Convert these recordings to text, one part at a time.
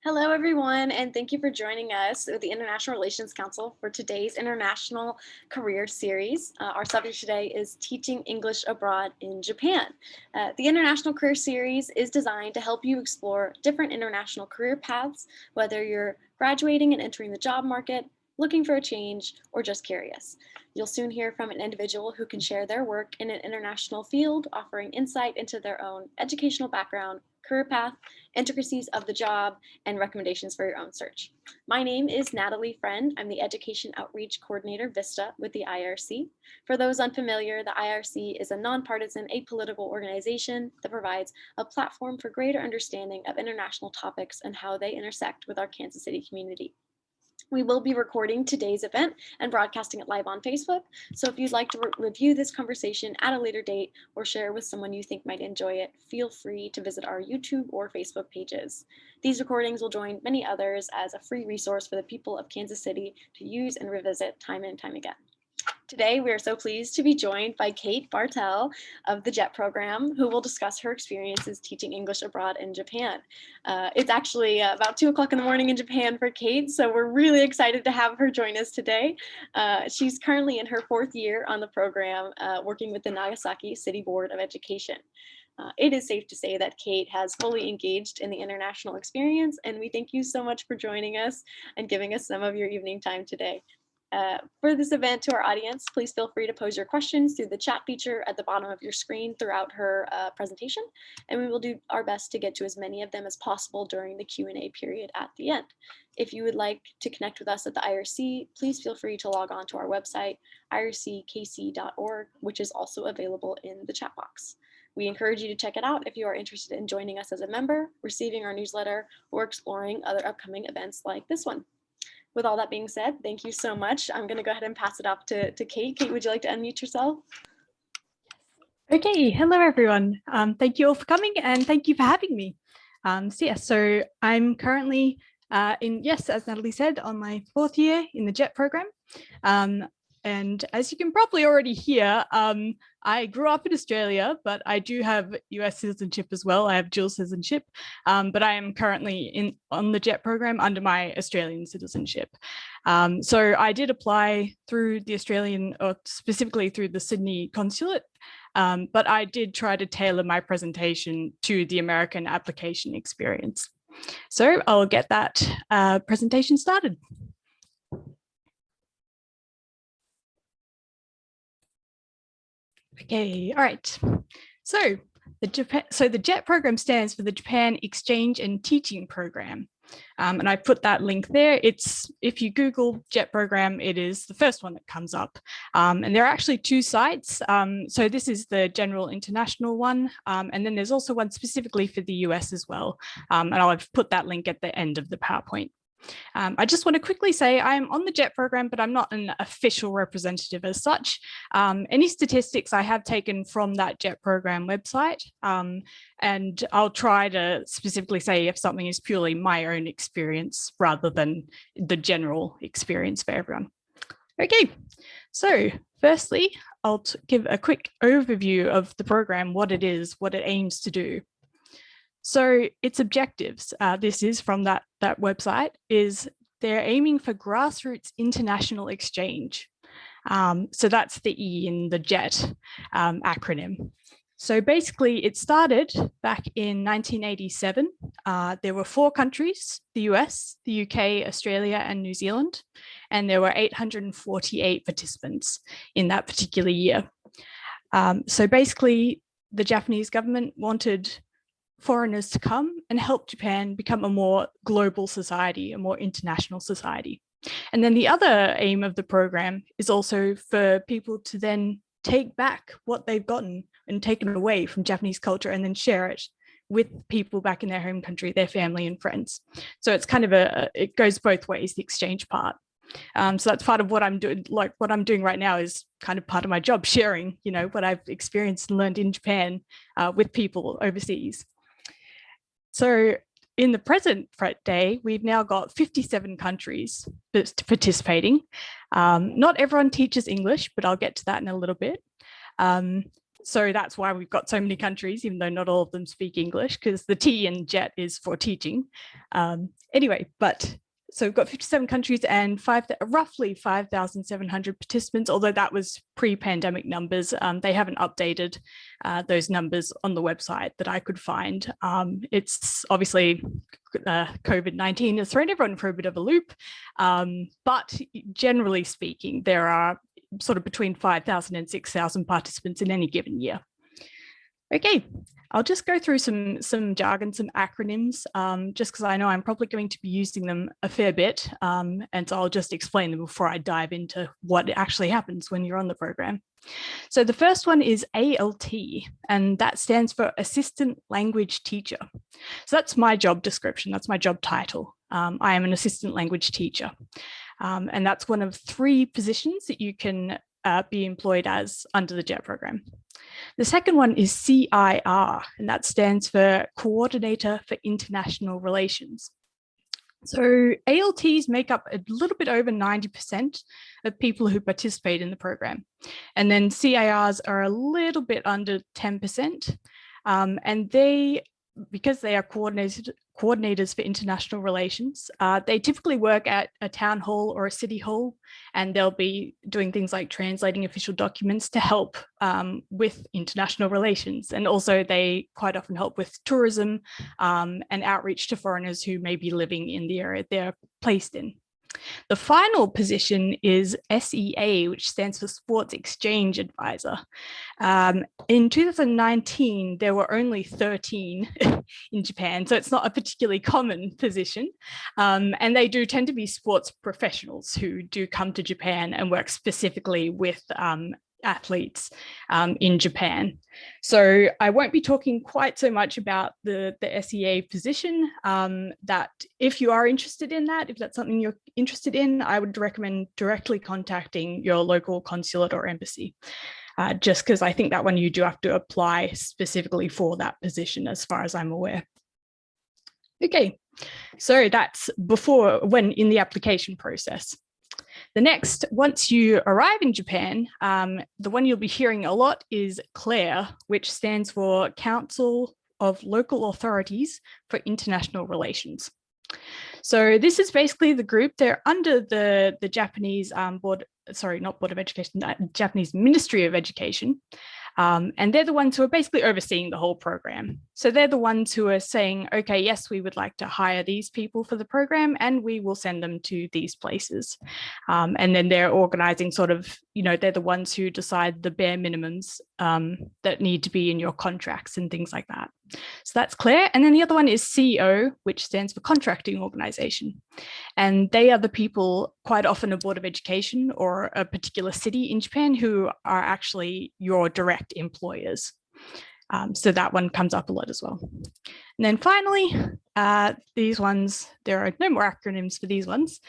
Hello, everyone, and thank you for joining us with the International Relations Council for today's International Career Series. Our subject today is Teaching English Abroad in Japan. The International Career Series is designed to help you explore different international career paths, whether you're graduating and entering the job market, looking for a change, or just curious. You'll soon hear from an individual who can share their work in an international field, offering insight into their own educational background, career path, intricacies of the job, and recommendations for your own search. My name is Natalie Friend. I'm the Education Outreach Coordinator VISTA with the IRC. For those unfamiliar, the IRC is a nonpartisan, apolitical organization that provides a platform for greater understanding of international topics and how they intersect with our Kansas City community. We will be recording today's event and broadcasting it live on Facebook. So if you'd like to review this conversation at a later date or share with someone you think might enjoy it, feel free to visit our YouTube or Facebook pages. These recordings will join many others as a free resource for the people of Kansas City to use and revisit time and time again. Today, we are so pleased to be joined by Kate Bartel of the JET program, who will discuss her experiences teaching English abroad in Japan. It's actually about 2 o'clock in the morning in Japan for Kate, so we're really excited to have her join us today. She's currently in her 4th year on the program, working with the Nagasaki City Board of Education. It is safe to say that Kate has fully engaged in the international experience, and we thank you so much for joining us and giving us some of your evening time today. For this event, to our audience, please feel free to pose your questions through the chat feature at the bottom of your screen throughout her presentation, and we will do our best to get to as many of them as possible during the Q&A period at the end. If you would like to connect with us at the IRC, please feel free to log on to our website, irckc.org, which is also available in the chat box. We encourage you to check it out if you are interested in joining us as a member, receiving our newsletter, or exploring other upcoming events like this one. With all that being said, thank you so much. I'm going to go ahead and pass it off to Kate. Kate, would you like to unmute yourself? Okay, hello everyone. Thank you all for coming and thank you for having me. So I'm currently as Natalie said, on my 4th year in the JET program. And as you can probably already hear, I grew up in Australia, but I do have US citizenship as well. I have dual citizenship, but I am currently on the JET program under my Australian citizenship. So I did apply through the Australian, or specifically through the Sydney consulate, but I did try to tailor my presentation to the American application experience. So I'll get that presentation started. Okay, all right. So the JET program stands for the Japan Exchange and Teaching Program. And I put that link there. If you Google JET program, it is the first one that comes up. And there are actually 2 sites. So this is the general international one. And then there's also one specifically for the US as well. And I've put that link at the end of the PowerPoint. I just want to quickly say I'm on the JET program, but I'm not an official representative as such. Any statistics I have taken from that JET program website, and I'll try to specifically say if something is purely my own experience rather than the general experience for everyone. Okay, so firstly, I'll give a quick overview of the program, what it is, what it aims to do. So its objectives, this is from that website, is they're aiming for grassroots international exchange. So that's the E in the JET acronym. So basically it started back in 1987. There were 4 countries, the US, the UK, Australia, and New Zealand, and there were 848 participants in that particular year. So basically the Japanese government wanted foreigners to come and help Japan become a more global society, a more international society. And then the other aim of the program is also for people to then take back what they've gotten and taken away from Japanese culture and then share it with people back in their home country, their family and friends. So it's kind of it goes both ways, the exchange part. So that's part of what I'm doing. Like what I'm doing right now is kind of part of my job, sharing, what I've experienced and learned in Japan with people overseas. So in the present day, we've now got 57 countries participating. Not everyone teaches English, but I'll get to that in a little bit. So that's why we've got so many countries, even though not all of them speak English, because the T in JET is for teaching. Anyway, but so we've got 57 countries and roughly 5,700 participants, although that was pre-pandemic numbers. They haven't updated those numbers on the website that I could find. It's obviously COVID-19 has thrown everyone for a bit of a loop, but generally speaking, there are sort of between 5,000 and 6,000 participants in any given year. Okay, I'll just go through some jargon, some acronyms, just because I know I'm probably going to be using them a fair bit. And so I'll just explain them before I dive into what actually happens when you're on the program. So the first one is ALT, and that stands for Assistant Language Teacher. So that's my job description, that's my job title. I am an assistant language teacher. And that's one of 3 positions that you can be employed as under the JET program. The second one is CIR, and that stands for Coordinator for International Relations. So ALTs make up a little bit over 90% of people who participate in the program. And then CIRs are a little bit under 10%. And because they are coordinators for international relations, they typically work at a town hall or a city hall, and they'll be doing things like translating official documents to help with international relations. And also they quite often help with tourism and outreach to foreigners who may be living in the area they're placed in. The final position is SEA, which stands for Sports Exchange Advisor. In 2019, there were only 13 in Japan, so it's not a particularly common position. And they do tend to be sports professionals who do come to Japan and work specifically with athletes in Japan. So I won't be talking quite so much about the SEA position. That if you are interested in that, if that's something you're interested in, I would recommend directly contacting your local consulate or embassy. Just because I think that one you do have to apply specifically for that position, as far as I'm aware. Okay, so that's when in the application process. The next, once you arrive in Japan, the one you'll be hearing a lot is CLARE, which stands for Council of Local Authorities for International Relations. So this is basically the group. They're under the Japanese Japanese Ministry of Education. And they're the ones who are basically overseeing the whole program. So they're the ones who are saying, okay, yes, we would like to hire these people for the program and we will send them to these places. And then they're organizing they're the ones who decide the bare minimums that need to be in your contracts and things like that. So that's clear. And then the other one is CEO, which stands for Contracting Organization. And they are the people, quite often a Board of Education or a particular city in Japan, who are actually your direct employers. So that one comes up a lot as well. And then finally, these ones, there are no more acronyms for these ones.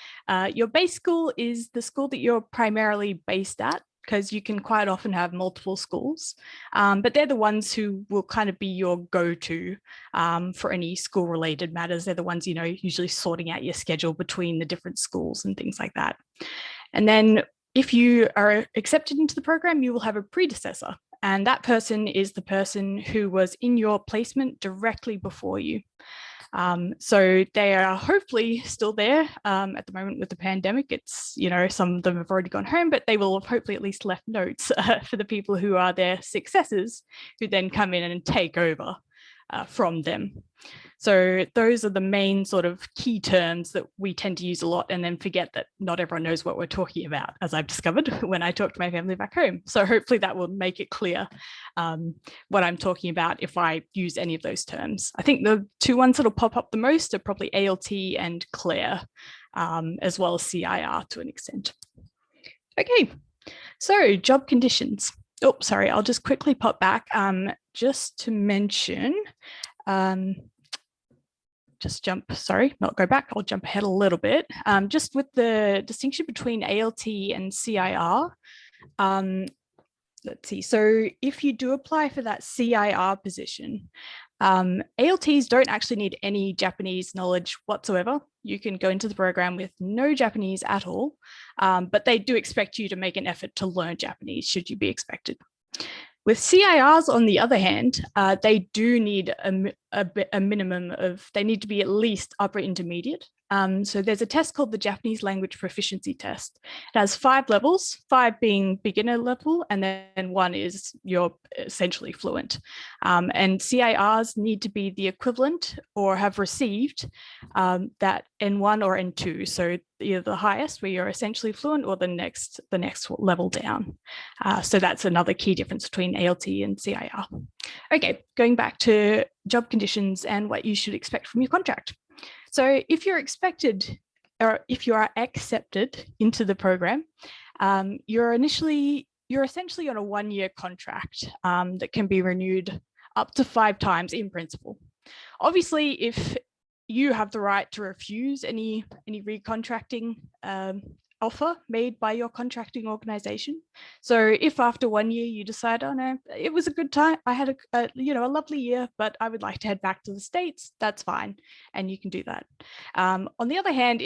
Your base school is the school that you're primarily based at, because you can quite often have multiple schools, but they're the ones who will kind of be your go-to for any school-related matters. They're the ones, usually sorting out your schedule between the different schools and things like that. And then if you are accepted into the program, you will have a predecessor, and that person is the person who was in your placement directly before you. So they are hopefully still there at the moment with the pandemic. It's, some of them have already gone home, but they will have hopefully at least left notes for the people who are their successors, who then come in and take over from them. So those are the main sort of key terms that we tend to use a lot, and then forget that not everyone knows what we're talking about, as I've discovered when I talk to my family back home. So hopefully that will make it clear what I'm talking about if I use any of those terms. I think the 2 ones that'll pop up the most are probably ALT and CLARE, as well as CIR to an extent. Okay, so job conditions. Oh, sorry, I'll just quickly pop back just to mention, not go back, I'll jump ahead a little bit. Just with the distinction between ALT and CIR, let's see, so if you do apply for that CIR position, ALTs don't actually need any Japanese knowledge whatsoever. You can go into the program with no Japanese at all, but they do expect you to make an effort to learn Japanese, should you be expected. With CIRs, on the other hand, they do need a minimum of, they need to be at least upper intermediate. So there's a test called the Japanese Language Proficiency Test. It has 5 levels, 5 being beginner level, and then 1 is you're essentially fluent. And CIRs need to be the equivalent or have received that N1 or N2. So either the highest, where you're essentially fluent, or the next level down. So that's another key difference between ALT and CIR. Okay, going back to job conditions and what you should expect from your contract. So if you're expected, or if you are accepted into the program, you're essentially on a 1-year contract that can be renewed up to 5 times in principle. Obviously, if you have the right to refuse any recontracting offer made by your contracting organization. So if after 1 year you decide, oh no, it was a good time, I had a lovely year, but I would like to head back to the States, that's fine, and you can do that. On the other hand,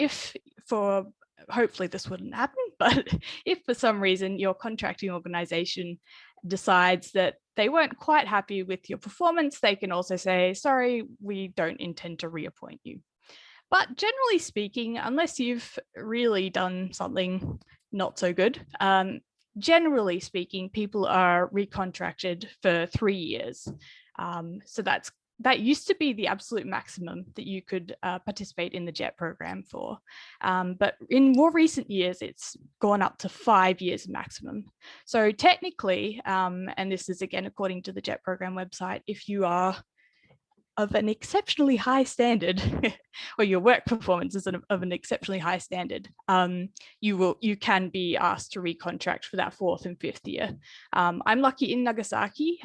hopefully this wouldn't happen, but if for some reason your contracting organization decides that they weren't quite happy with your performance, they can also say, sorry, we don't intend to reappoint you. But generally speaking, unless you've really done something not so good, generally speaking, people are recontracted for 3 years. So that used to be the absolute maximum that you could participate in the JET program for. But in more recent years, it's gone up to 5 years maximum. So technically, and this is again according to the JET program website, if you are of an exceptionally high standard, or your work performance is of an exceptionally high standard, you can be asked to recontract for that 4th and 5th year. I'm lucky in Nagasaki.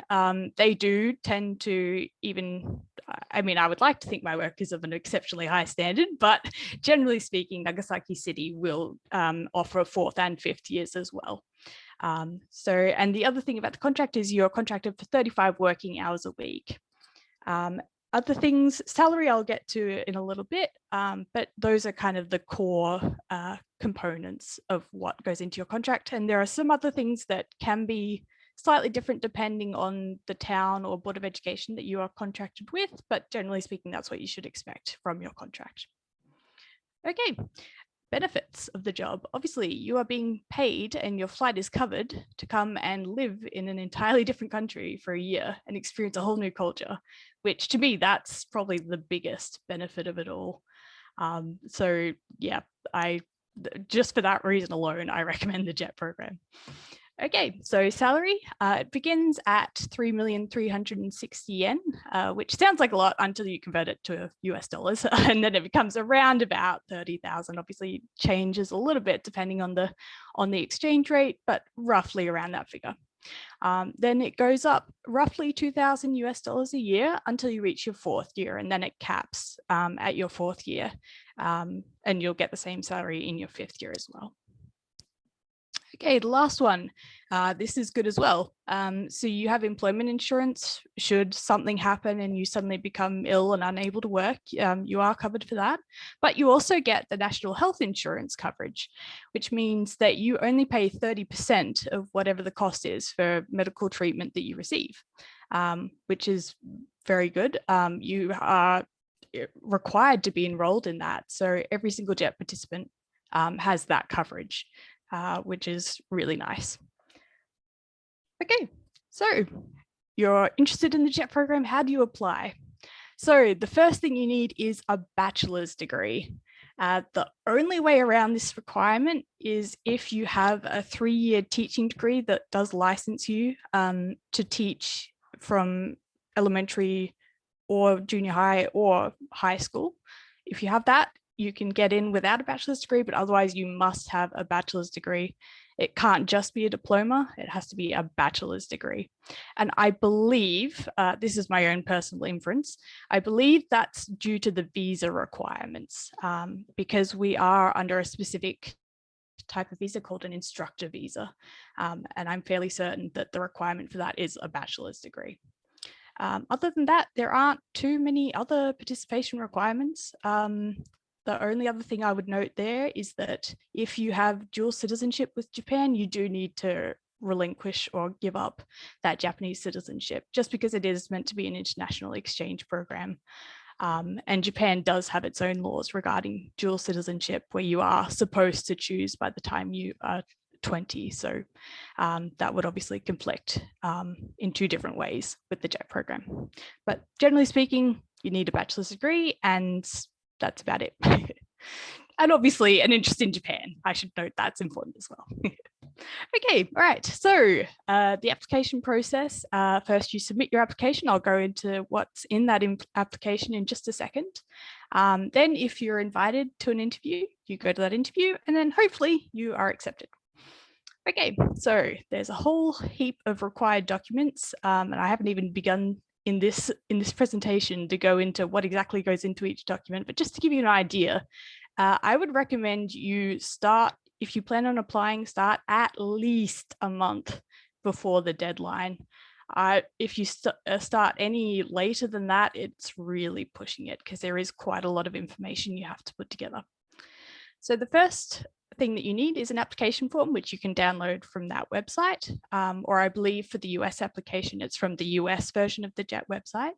They do tend to even, I mean, I would like to think my work is of an exceptionally high standard, but generally speaking, Nagasaki City will offer 4th and 5th years as well. And the other thing about the contract is you're contracted for 35 working hours a week. Other things, salary I'll get to in a little bit, but those are kind of the core components of what goes into your contract. And there are some other things that can be slightly different depending on the town or Board of Education that you are contracted with, but generally speaking, that's what you should expect from your contract. Okay. Benefits of the job. Obviously, you are being paid and your flight is covered to come and live in an entirely different country for a year and experience a whole new culture, which to me, that's probably the biggest benefit of it all. So yeah, just for that reason alone, I recommend the JET program. Okay, so salary, it begins at 3,360 yen, which sounds like a lot until you convert it to US dollars, and then it becomes around about 30,000. Obviously, it changes a little bit depending on the exchange rate, but roughly around that figure. Then it goes up roughly 2,000 US dollars a year until you reach your 4th year, and then it caps at your 4th year, and you'll get the same salary in your 5th year as well. Okay, the last one, this is good as well. So you have employment insurance. Should something happen and you suddenly become ill and unable to work, you are covered for that. But you also get the national health insurance coverage, which means that you only pay 30% of whatever the cost is for medical treatment that you receive, which is very good. You are required to be enrolled in that. So every single JET participant has that coverage. Which is really nice. Okay, so you're interested in the JET program. How do you apply? So the first thing you need is a bachelor's degree. The only way around this requirement is if you have a 3-year teaching degree that does license you to teach from elementary or junior high or high school. If you have that, you can get in without a bachelor's degree, but otherwise you must have a bachelor's degree. It can't just be a diploma, it has to be a bachelor's degree. And I believe, this is my own personal inference, I believe that's due to the visa requirements, because we are under a specific type of visa called an instructor visa. And I'm fairly certain that the requirement for that is a bachelor's degree. Other than that, there aren't too many other participation requirements. The only other thing I would note there is that if you have dual citizenship with Japan, you do need to relinquish or give up that Japanese citizenship, just because it is meant to be an international exchange program. And Japan does have its own laws regarding dual citizenship, where you are supposed to choose by the time you are 20. So that would obviously conflict in two different ways with the JET program. But generally speaking, you need a bachelor's degree, and that's about it. And obviously an interest in Japan. I should note that's important as well. Okay, all right. So the application process, first you submit your application. I'll go into what's in that application in just a second. Then if you're invited to an interview, you go to that interview, and then hopefully you are accepted. Okay, so there's a whole heap of required documents, and I haven't even begun in this presentation to go into what exactly goes into each document, but just to give you an idea, I would recommend you start, if you plan on applying, start at least a month before the deadline. If you start any later than that, it's really pushing it, because there is quite a lot of information you have to put together. So the first thing that you need is an application form, which you can download from that website, or I believe for the US application, it's from the US version of the JET website.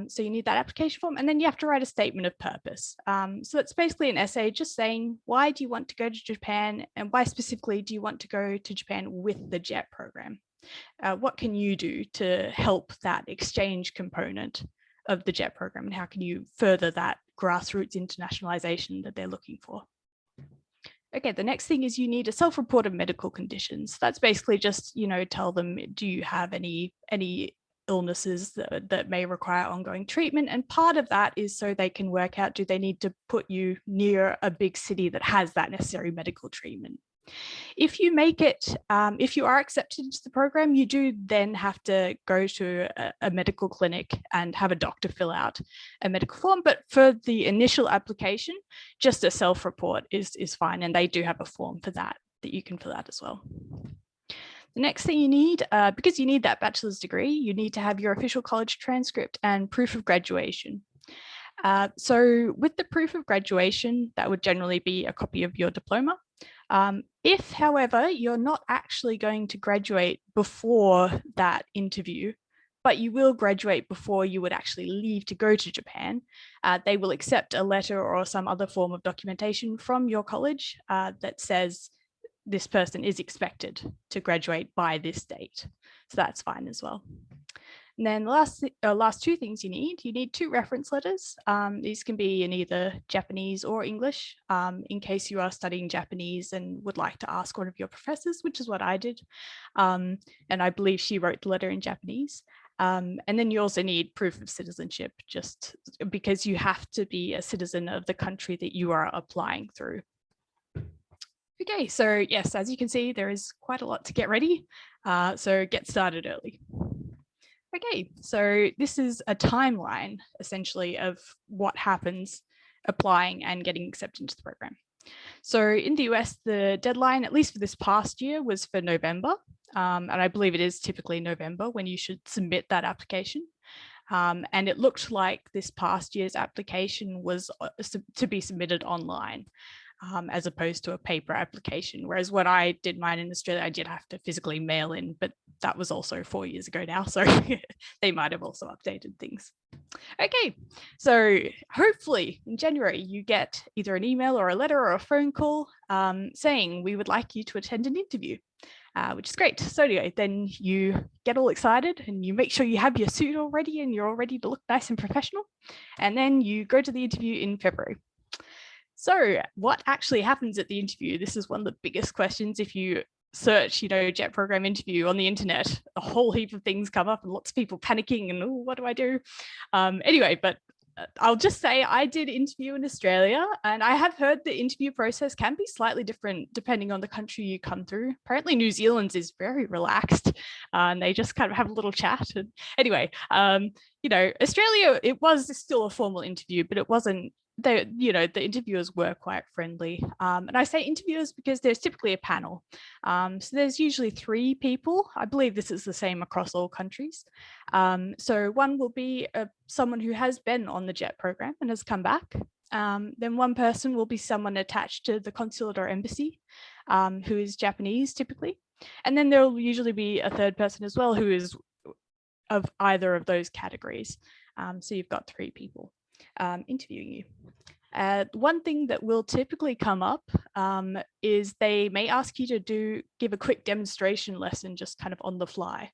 So you need that application form, and then you have to write a statement of purpose. So it's basically an essay just saying, why do you want to go to Japan, and why specifically do you want to go to Japan with the JET program? What can you do to help that exchange component of the JET program, and how can you further that grassroots internationalization that they're looking for? Okay, the next thing is you need a self-report of medical conditions. That's basically just, tell them, do you have any illnesses that may require ongoing treatment? And part of that is so they can work out, do they need to put you near a big city that has that necessary medical treatment? If you make it, if you are accepted into the program, you do then have to go to a medical clinic and have a doctor fill out a medical form. But for the initial application, just a self-report is fine. And they do have a form for that you can fill out as well. The next thing you need, because you need that bachelor's degree, you need to have your official college transcript and proof of graduation. So with the proof of graduation, that would generally be a copy of your diploma. If, however, you're not actually going to graduate before that interview, but you will graduate before you would actually leave to go to Japan, they will accept a letter or some other form of documentation from your college that says this person is expected to graduate by this date. So that's fine as well. And then the last two things you need 2 reference letters. These can be in either Japanese or English, in case you are studying Japanese and would like to ask one of your professors, which is what I did. And I believe she wrote the letter in Japanese. And then you also need proof of citizenship, just because you have to be a citizen of the country that you are applying through. Okay, so yes, as you can see, there is quite a lot to get ready. So get started early. Okay, so this is a timeline essentially of what happens applying and getting accepted into the program. So in the US, the deadline, at least for this past year, was for November. And I believe it is typically November when you should submit that application. And it looked like this past year's application was to be submitted online. As opposed to a paper application. Whereas when I did mine in Australia, I did have to physically mail in, but that was also 4 years ago now. So they might have also updated things. Okay, so hopefully in January, you get either an email or a letter or a phone call saying we would like you to attend an interview, which is great. So anyway, then you get all excited and you make sure you have your suit all ready and you're all ready to look nice and professional. And then you go to the interview in February. So what actually happens at the interview? This is one of the biggest questions. If you search, JET program interview on the internet, a whole heap of things come up and lots of people panicking and, oh, what do I do? Anyway, but I'll just say I did interview in Australia, and I have heard the interview process can be slightly different depending on the country you come through. Apparently New Zealand's is very relaxed and they just kind of have a little chat. And anyway, Australia, it was still a formal interview, but it wasn't. The interviewers were quite friendly. And I say interviewers because there's typically a panel. So there's usually 3 people. I believe this is the same across all countries. So one will be someone who has been on the JET program and has come back. Then one person will be someone attached to the consulate or embassy who is Japanese typically. And then there'll usually be a third person as well who is of either of those categories. So you've got 3 people interviewing you. One thing that will typically come up is they may ask you to give a quick demonstration lesson just kind of on the fly.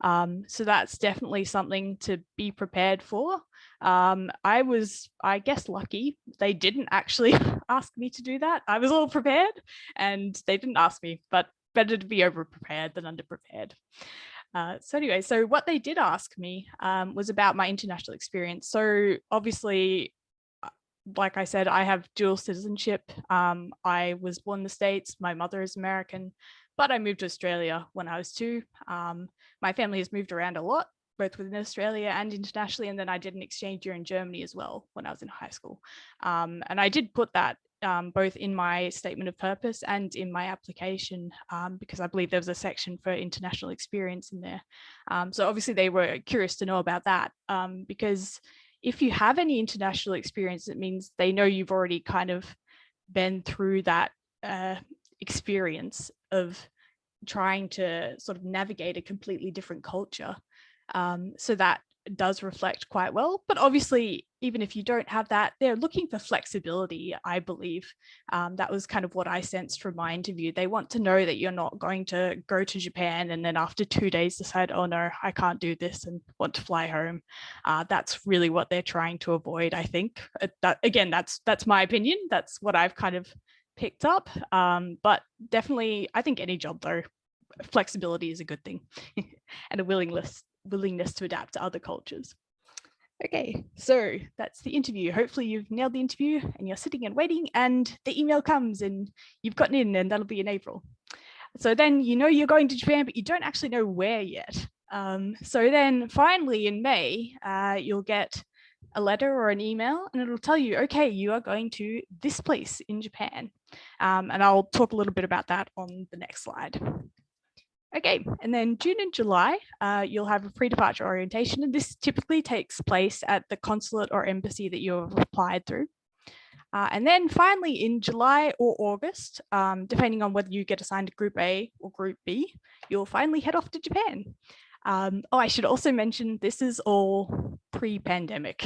So that's definitely something to be prepared for. I was, I guess, lucky. They didn't actually ask me to do that. I was all prepared and they didn't ask me, but better to be over prepared than under prepared. So anyway, so what they did ask me was about my international experience. So obviously, like I said, I have dual citizenship. I was born in the States. My mother is American, but I moved to Australia when I was 2. My family has moved around a lot, both within Australia and internationally. And then I did an exchange year in Germany as well when I was in high school. And I did put that both in my statement of purpose and in my application, because I believe there was a section for international experience in there. So obviously they were curious to know about that, because if you have any international experience, it means they know you've already kind of been through that experience of trying to sort of navigate a completely different culture. So that does reflect quite well. But obviously, even if you don't have that, they're looking for flexibility, I believe. That was kind of what I sensed from my interview. They want to know that you're not going to go to Japan and then after 2 days decide, oh no, I can't do this and want to fly home. That's really what they're trying to avoid, I think. Again, that's my opinion. That's what I've kind of picked up. But definitely, I think any job though, flexibility is a good thing and a willingness to adapt to other cultures. Okay, so that's the interview. Hopefully you've nailed the interview and you're sitting and waiting and the email comes and you've gotten in, and that'll be in April. So then you know you're going to Japan, but you don't actually know where yet. So then finally in May, you'll get a letter or an email and it'll tell you, okay, you are going to this place in Japan. And I'll talk a little bit about that on the next slide. Okay, and then June and July, you'll have a pre-departure orientation, and this typically takes place at the consulate or embassy that you have applied through. And then finally in July or August, depending on whether you get assigned to Group A or Group B, you'll finally head off to Japan. I should also mention this is all pre-pandemic.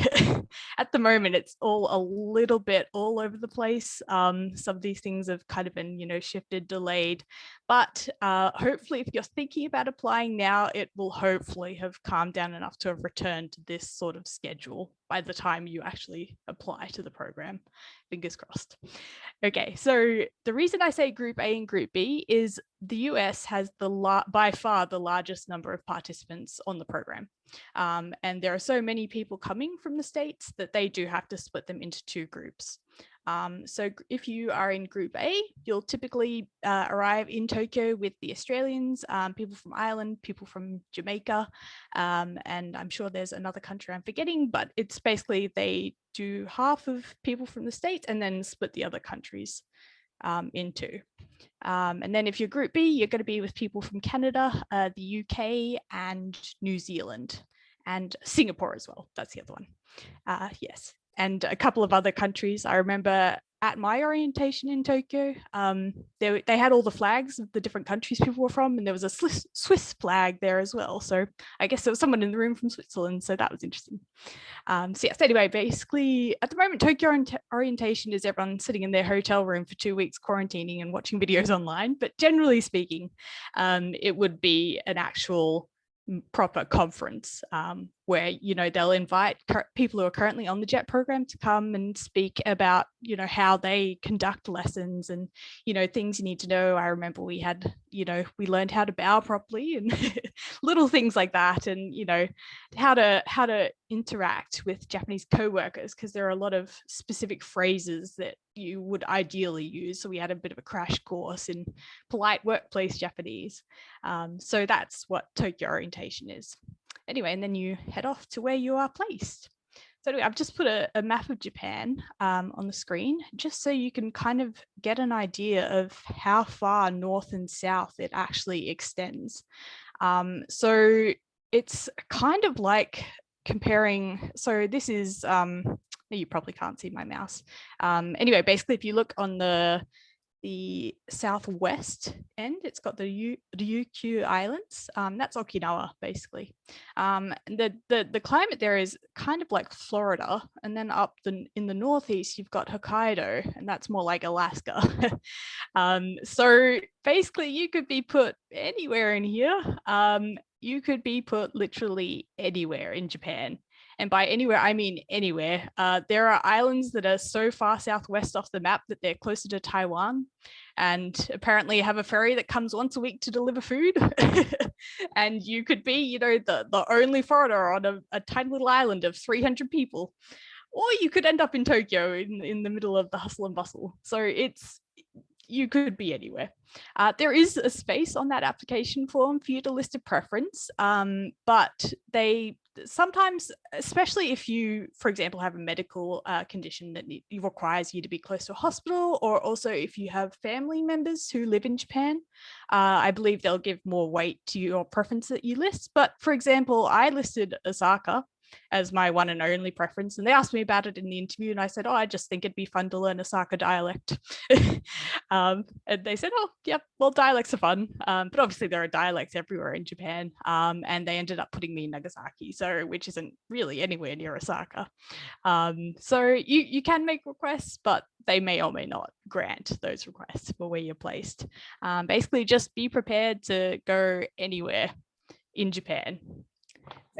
At the moment, it's all a little bit all over the place. Some of these things have kind of been, shifted, delayed, but hopefully if you're thinking about applying now, it will hopefully have calmed down enough to have returned to this sort of schedule by the time you actually apply to the program. Fingers crossed. Okay, so the reason I say Group A and Group B is the US has by far the largest number of participants on the program. And there are so many people coming from the States that they do have to split them into 2 groups. So if you are in Group A, you'll typically arrive in Tokyo with the Australians, people from Ireland, people from Jamaica, and I'm sure there's another country I'm forgetting, but it's basically they do half of people from the States and then split the other countries in 2. And then if you're Group B, you're going to be with people from Canada, the UK, and New Zealand, and Singapore as well. That's the other one. Yes. And a couple of other countries. I remember at my orientation in Tokyo, they had all the flags of the different countries people were from, and there was a Swiss flag there as well. So I guess there was someone in the room from Switzerland, so that was interesting. So yes, anyway, basically at the moment, Tokyo orientation is everyone sitting in their hotel room for 2 weeks quarantining and watching videos online. But generally speaking, it would be an actual proper conference where they'll invite people who are currently on the JET program to come and speak about how they conduct lessons and things you need to know. I remember we had we learned how to bow properly and little things like that, and how to interact with Japanese co-workers, because there are a lot of specific phrases that you would ideally use. So we had a bit of a crash course in polite workplace Japanese. So that's what Tokyo orientation is. Anyway, and then you head off to where you are placed. So anyway, I've just put a map of Japan on the screen, just so you can kind of get an idea of how far north and south it actually extends. So it's kind of like comparing, so this is, you probably can't see my mouse. Anyway, basically if you look on the the southwest end. It's got the Ryukyu Islands. That's Okinawa, basically. The climate there is kind of like Florida, and then up in the northeast, you've got Hokkaido, and that's more like Alaska. So basically, you could be put anywhere in here. You could be put literally anywhere in Japan. And by anywhere, I mean anywhere. There are islands that are so far southwest off the map that they're closer to Taiwan, and apparently have a ferry that comes once a week to deliver food. And you could be, you know, the only foreigner on a tiny little island of 300 people. Or you could end up in Tokyo in the middle of the hustle and bustle. So you could be anywhere. There is a space on that application form for you to list a preference, but they sometimes, especially if you, for example, have a medical condition that requires you to be close to a hospital, or also if you have family members who live in Japan, I believe they'll give more weight to your preference that you list. But for example, I listed Osaka as my one and only preference, and they asked me about it in the interview, and I said, oh, I just think it'd be fun to learn Osaka dialect. And they said, oh, yep, well, dialects are fun, but obviously there are dialects everywhere in Japan, and they ended up putting me in Nagasaki, so which isn't really anywhere near Osaka. So you can make requests, but they may or may not grant those requests for where you're placed. Basically, just be prepared to go anywhere in Japan.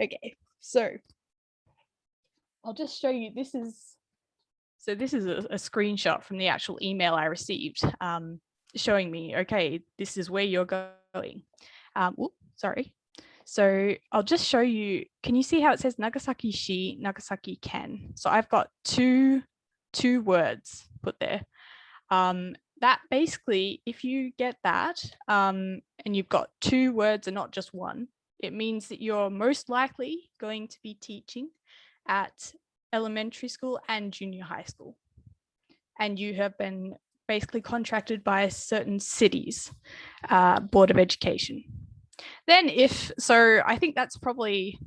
Okay, so I'll just show you, this is a screenshot from the actual email I received, showing me, okay, this is where you're going. Sorry. So I'll just show you, can you see how it says Nagasaki Shi, Nagasaki Ken? So I've got two words put there. That basically, if you get that, and you've got two words and not just one, it means that you're most likely going to be teaching at elementary school and junior high school. And you have been basically contracted by certain cities, Board of Education. Then I think that's probably,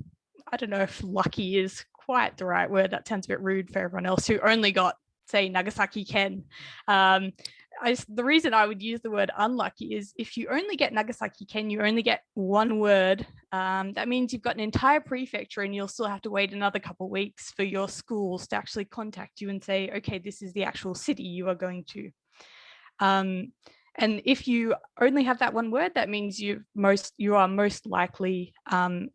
I don't know if lucky is quite the right word. That sounds a bit rude for everyone else who only got, say, Nagasaki Ken. The reason I would use the word unlucky is if you only get Nagasaki Ken, you only get one word. That means you've got an entire prefecture and you'll still have to wait another couple of weeks for your schools to actually contact you and say, okay, this is the actual city you are going to. And if you only have that one word, that means you are most likely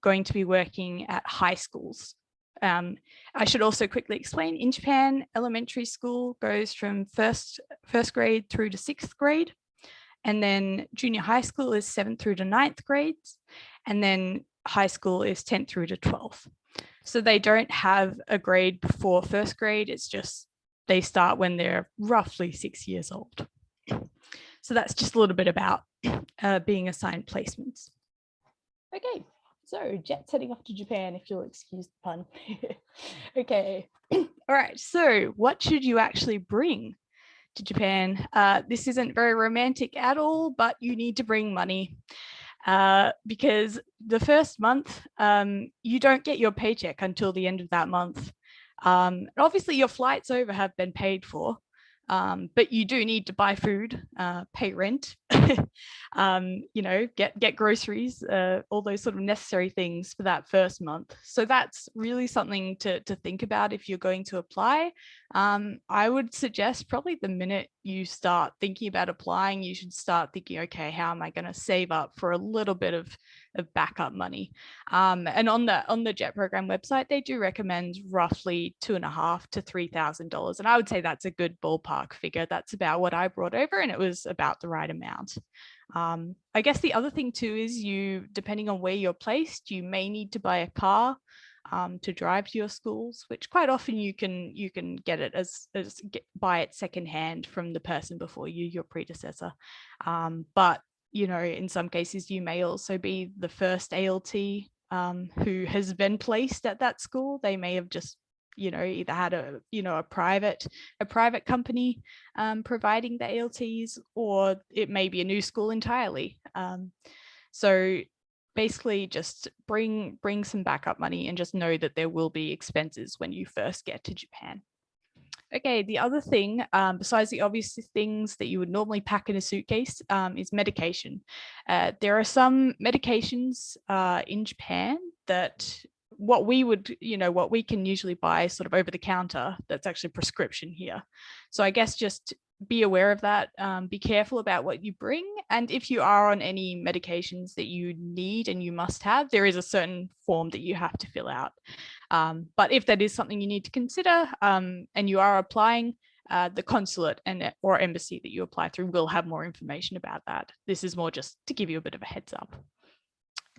going to be working at high schools. I should also quickly explain, in Japan, elementary school goes from first grade through to 6th grade. And then junior high school is 7th through to 9th grades. And then high school is 10th through to 12th. So they don't have a grade before 1st grade. It's just they start when they're roughly 6 years old. So that's just a little bit about being assigned placements. Okay. So Jet's heading off to Japan, if you'll excuse the pun. Okay. All right. So what should you actually bring to Japan? This isn't very romantic at all, but you need to bring money because the first month, you don't get your paycheck until the end of that month. Obviously, your flights over have been paid for. But you do need to buy food, pay rent, get groceries, all those sort of necessary things for that first month. So that's really something to think about if you're going to apply. I would suggest probably the minute you start thinking about applying, you should start thinking, okay, how am I going to save up for a little bit of backup money? And on the JET program website, they do recommend roughly $2,500 to $3,000. And I would say that's a good ballpark figure. That's about what I brought over, and it was about the right amount. I guess the other thing too is depending on where you're placed, you may need to buy a car to drive to your schools, which quite often you can get it buy it secondhand from the person before you, your predecessor. But in some cases you may also be the first ALT who has been placed at that school. They may have just either had a private company providing the ALTs, or it may be a new school entirely. So basically just bring some backup money and just know that there will be expenses when you first get to Japan. Okay, the other thing, besides the obvious things that you would normally pack in a suitcase, is medication. There are some medications in Japan that what we can usually buy sort of over the counter, that's actually prescription here. So I guess just be aware of that. Be careful about what you bring. And if you are on any medications that you need and you must have, there is a certain form that you have to fill out. But if that is something you need to consider and you are applying, the consulate or embassy that you apply through will have more information about that. This is more just to give you a bit of a heads up.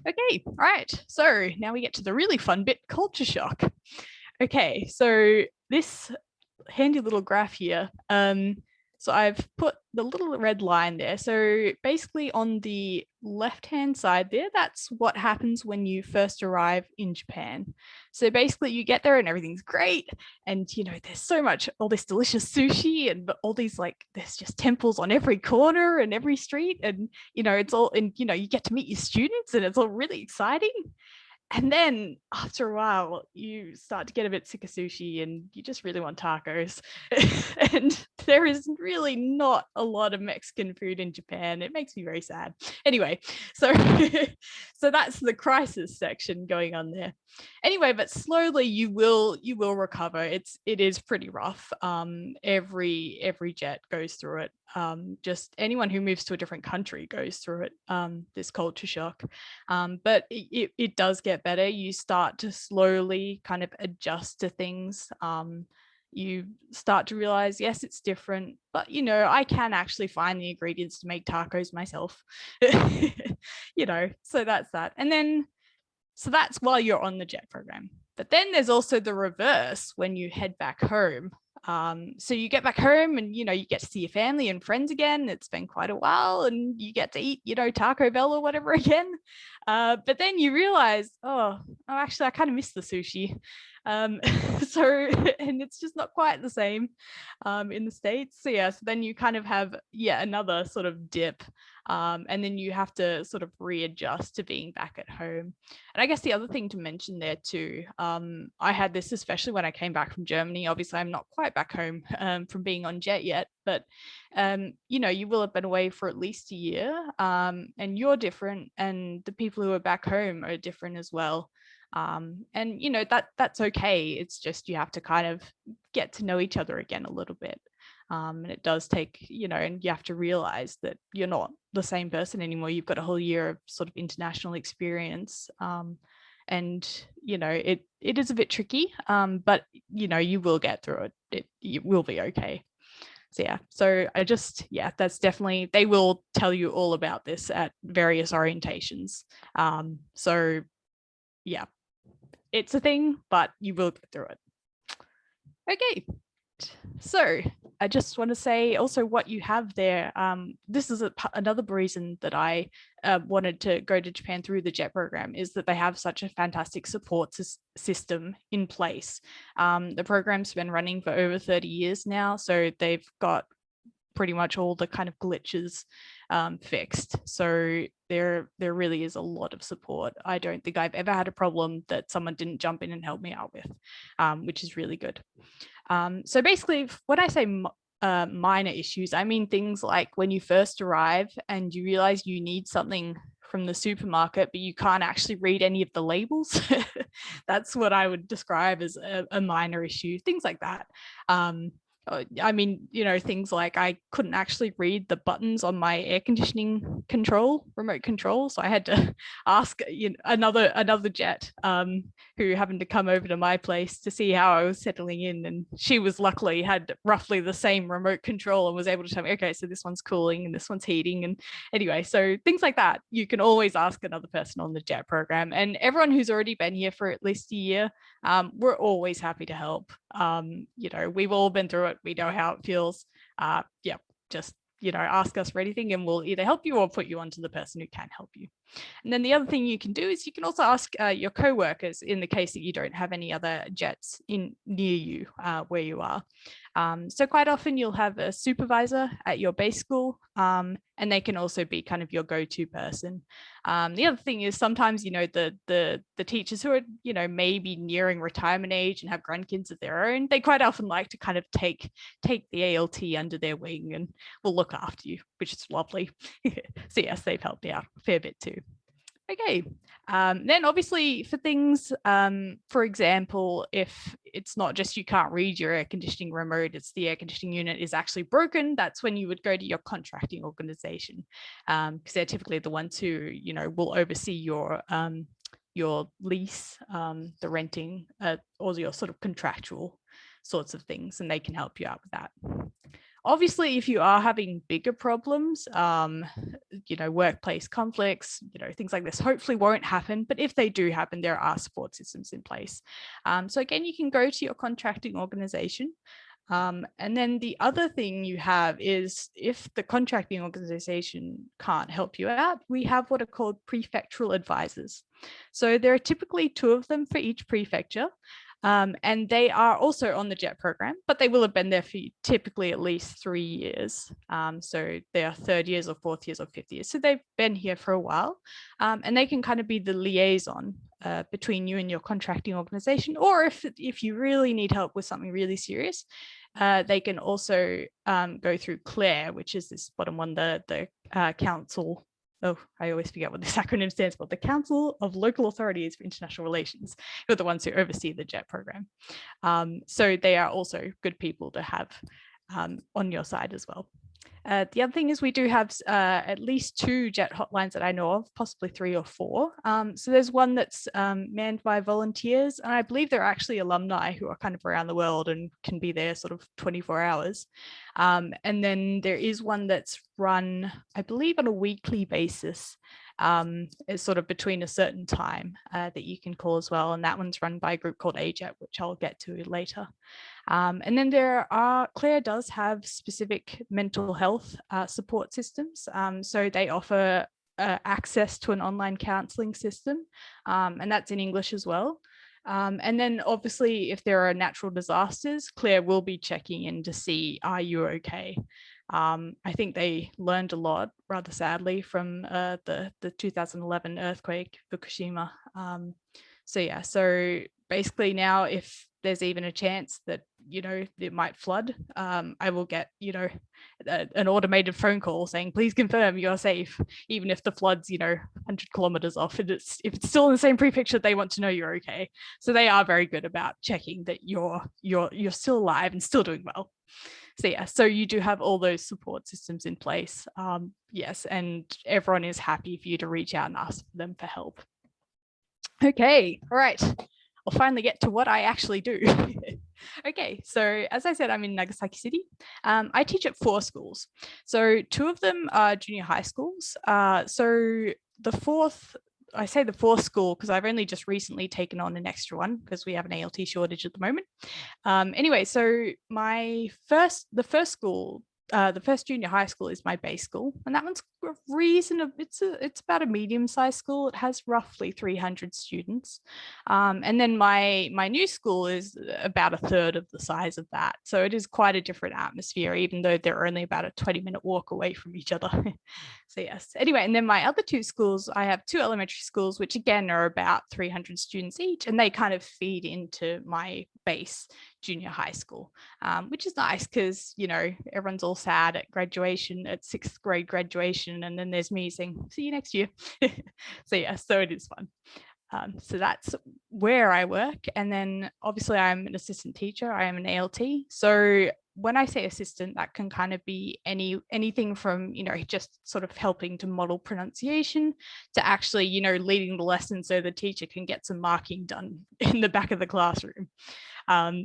Okay, all right. So now we get to the really fun bit, culture shock. Okay, so this handy little graph here. So I've put the little red line there. So basically on the left-hand side there, that's what happens when you first arrive in Japan. So basically you get there and everything's great. And, there's so much, all this delicious sushi and all these there's just temples on every corner and every street. And, it's all, and, you get to meet your students and it's all really exciting. And then after a while, you start to get a bit sick of sushi and you just really want tacos. And there is really not a lot of Mexican food in Japan. It makes me very sad. Anyway, so so that's the crisis section going on there. Anyway, but slowly you will recover. It is pretty rough. Every jet goes through it. Just anyone who moves to a different country goes through it, this culture shock. But it does get better. You start to slowly kind of adjust to things. You start to realize, yes, it's different, but I can actually find the ingredients to make tacos myself. So that's that. And then, so that's while you're on the JET program. But then there's also the reverse when you head back home. So you get back home and, you get to see your family and friends again. It's been quite a while and you get to eat, Taco Bell or whatever again. But then you realize, actually, I kind of miss the sushi. So, and it's just not quite the same in the States. So yeah, so then you kind of have another sort of dip. And then you have to sort of readjust to being back at home. And I guess the other thing to mention there too, I had this especially when I came back from Germany. Obviously, I'm not quite back home from being on JET yet, but you will have been away for at least a year, and you're different, and the people who are back home are different as well. And that's okay. It's just you have to kind of get to know each other again a little bit. And it does take, and you have to realize that you're not the same person anymore. You've got a whole year of sort of international experience. And, it is a bit tricky, but, you will get through it. It will be okay. So yeah, that's definitely, they will tell you all about this at various orientations. So yeah, it's a thing, but you will get through it. Okay. So I just want to say also what you have there. This is another reason that I wanted to go to Japan through the JET program, is that they have such a fantastic support system in place. The program's been running for over 30 years now, so they've got pretty much all the kind of glitches fixed. So there really is a lot of support. I don't think I've ever had a problem that someone didn't jump in and help me out with, which is really good. So basically, when I say minor issues, I mean things like when you first arrive and you realize you need something from the supermarket, but you can't actually read any of the labels. That's what I would describe as a minor issue, things like that. I mean, things like I couldn't actually read the buttons on my air conditioning remote control. So I had to ask another jet who happened to come over to my place to see how I was settling in. And she was luckily had roughly the same remote control and was able to tell me, okay, so this one's cooling and this one's heating. And anyway, so things like that, you can always ask another person on the JET program. And everyone who's already been here for at least a year, we're always happy to help. We've all been through it. We know how it feels. Just ask us for anything and we'll either help you or put you onto the person who can help you. And then the other thing you can do is you can also ask your co-workers in the case that you don't have any other jets near you where you are. So quite often you'll have a supervisor at your base school and they can also be kind of your go-to person. The other thing is sometimes, the teachers who are, maybe nearing retirement age and have grandkids of their own, they quite often like to kind of take the ALT under their wing and will look after you, which is lovely. So yes, they've helped me out a fair bit too. Okay, then obviously for things, for example, if it's not just you can't read your air conditioning remote, it's the air conditioning unit is actually broken, that's when you would go to your contracting organization, because they're typically the ones who, will oversee your lease, the renting, or your sort of contractual sorts of things, and they can help you out with that. Obviously, if you are having bigger problems, workplace conflicts, things like this hopefully won't happen. But if they do happen, there are support systems in place. So again, you can go to your contracting organization. And then the other thing you have is if the contracting organization can't help you out, we have what are called prefectural advisors. So there are typically 2 of them for each prefecture. And they are also on the JET program, but they will have been there for typically at least 3 years. So they are 3rd years or 4th years or 5th years. So they've been here for a while, and they can kind of be the liaison between you and your contracting organization. Or if you really need help with something really serious, they can also go through CLARE, which is this bottom one, the council. Oh, I always forget what this acronym stands for. The Council of Local Authorities for International Relations, who are the ones who oversee the JET program. So they are also good people to have on your side as well. The other thing is we do have at least 2 JET hotlines that I know of, possibly 3 or 4. So there's one that's manned by volunteers, and I believe they're actually alumni who are kind of around the world and can be there sort of 24 hours. And then there is one that's run, I believe, on a weekly basis. It's sort of between a certain time that you can call as well. And that one's run by a group called AJET, which I'll get to later. And then CLARE does have specific mental health support systems. So they offer access to an online counselling system, and that's in English as well. And then obviously, if there are natural disasters, CLARE will be checking in to see, are you okay? I think they learned a lot, rather sadly, from the 2011 earthquake, Fukushima. So yeah, so basically now if there's even a chance that, it might flood, I will get, an automated phone call saying, please confirm you're safe, even if the flood's, 100 kilometers off. And if it's still in the same prefecture, they want to know you're okay. So they are very good about checking that you're still alive and still doing well. So yeah, so you do have all those support systems in place. Yes, and everyone is happy for you to reach out and ask them for help. Okay, all right. I'll finally get to what I actually do. Okay, so as I said, I'm in Nagasaki City. I teach at 4 schools. So 2 of them are junior high schools. So the 4th, I say the 4th school because I've only just recently taken on an extra one because we have an ALT shortage at the moment. Anyway, so the first school, the first junior high school is my base school, and that one's reasonable. It's about a medium-sized school. It has roughly 300 students, and then my new school is about a third of the size of that. So it is quite a different atmosphere, even though they're only about a 20-minute walk away from each other. So yes. Anyway, and then my other 2 schools, I have 2 elementary schools, which again are about 300 students each, and they kind of feed into my base junior high school, which is nice because, everyone's all sad at graduation, at 6th grade graduation, and then there's me saying, see you next year. So yeah, so it is fun. So that's where I work. And then obviously I'm an assistant teacher. I am an ALT. So when I say assistant, that can kind of be anything from, just sort of helping to model pronunciation to actually, leading the lesson so the teacher can get some marking done in the back of the classroom.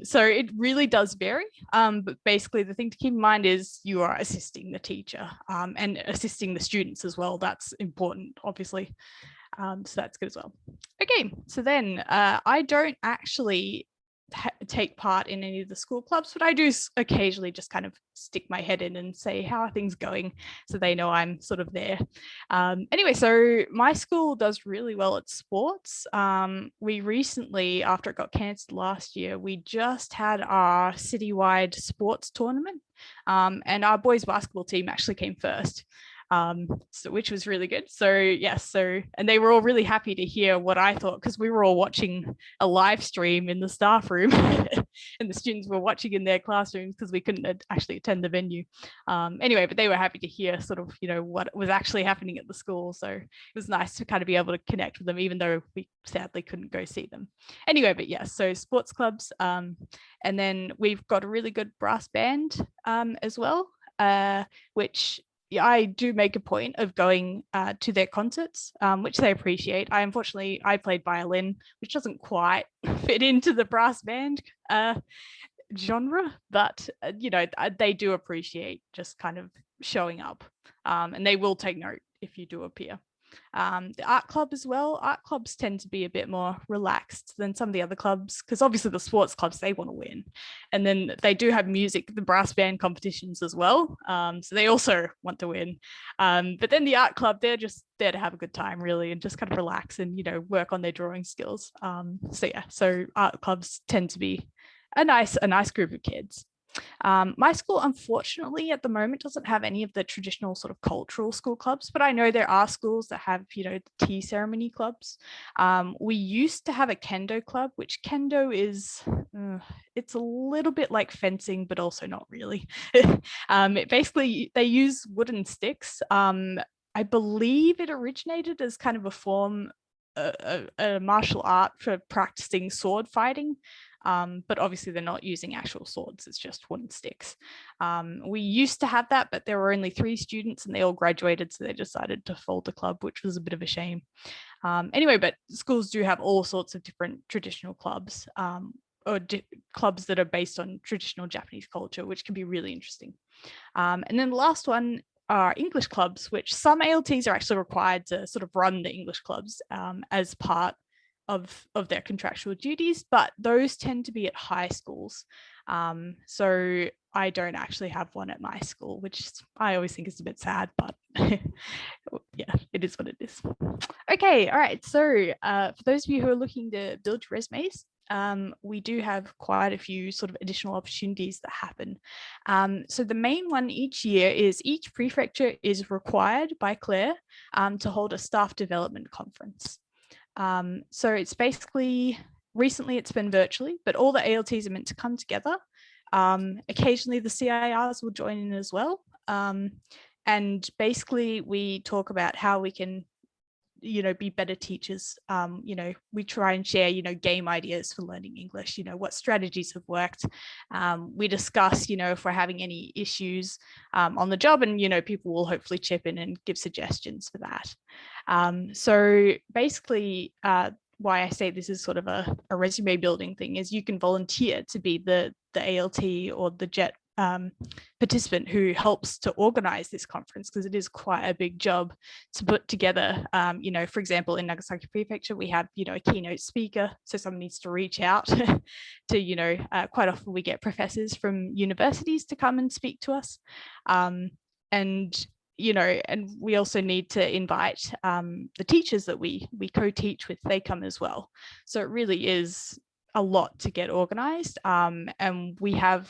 So it really does vary. But basically the thing to keep in mind is you are assisting the teacher and assisting the students as well. That's important, obviously. So that's good as well. Okay, so then I don't actually take part in any of the school clubs, but I do occasionally just kind of stick my head in and say, how are things going? So they know I'm sort of there. Anyway, so my school does really well at sports. We recently, after it got cancelled last year, we just had our citywide sports tournament, and our boys basketball team actually came first. Which was really good. So yes, and they were all really happy to hear what I thought, because we were all watching a live stream in the staff room and the students were watching in their classrooms because we couldn't actually attend the venue. Anyway, but they were happy to hear sort of, what was actually happening at the school. So it was nice to kind of be able to connect with them, even though we sadly couldn't go see them. Anyway, but yes, so sports clubs. And then we've got a really good brass band as well, which I do make a point of going to their concerts, which they appreciate. Unfortunately, I played violin, which doesn't quite fit into the brass band genre, but they do appreciate just kind of showing up, and they will take note if you do appear. The art club as well. Art clubs tend to be a bit more relaxed than some of the other clubs, because obviously the sports clubs, they want to win. And then they do have music, the brass band competitions as well. So they also want to win. But then the art club, they're just there to have a good time, really, and just kind of relax and, work on their drawing skills. So art clubs tend to be a nice group of kids. My school, unfortunately, at the moment doesn't have any of the traditional sort of cultural school clubs, but I know there are schools that have, the tea ceremony clubs. We used to have a kendo club, which kendo is, it's a little bit like fencing, but also not really. Basically, they use wooden sticks. I believe it originated as kind of a form, a martial art for practicing sword fighting. But obviously they're not using actual swords, it's just wooden sticks. We used to have that, but there were only 3 students and they all graduated, so they decided to fold the club, which was a bit of a shame. Anyway, but schools do have all sorts of different traditional clubs, or clubs that are based on traditional Japanese culture, which can be really interesting. And then the last one are English clubs, which some ALTs are actually required to sort of run the English clubs as part of their contractual duties, but those tend to be at high schools. So I don't actually have one at my school, which I always think is a bit sad, but yeah, it is what it is. Okay, all right. So for those of you who are looking to build your resumes, we do have quite a few sort of additional opportunities that happen. So the main one each year is each prefecture is required by Claire to hold a staff development conference. So it's basically, recently it's been virtually, but all the ALTs are meant to come together. Occasionally the CIRs will join in as well. And basically we talk about how we can, be better teachers. We try and share, game ideas for learning English, what strategies have worked. We discuss, if we're having any issues on the job, and, people will hopefully chip in and give suggestions for that. So basically, why I say this is sort of a resume building thing is you can volunteer to be the ALT or the JET participant who helps to organize this conference, because it is quite a big job to put together. For example, in Nagasaki Prefecture, we have, a keynote speaker. So someone needs to reach out to, quite often we get professors from universities to come and speak to us. And we also need to invite the teachers that we co-teach with, they come as well. So it really is a lot to get organized. And we have,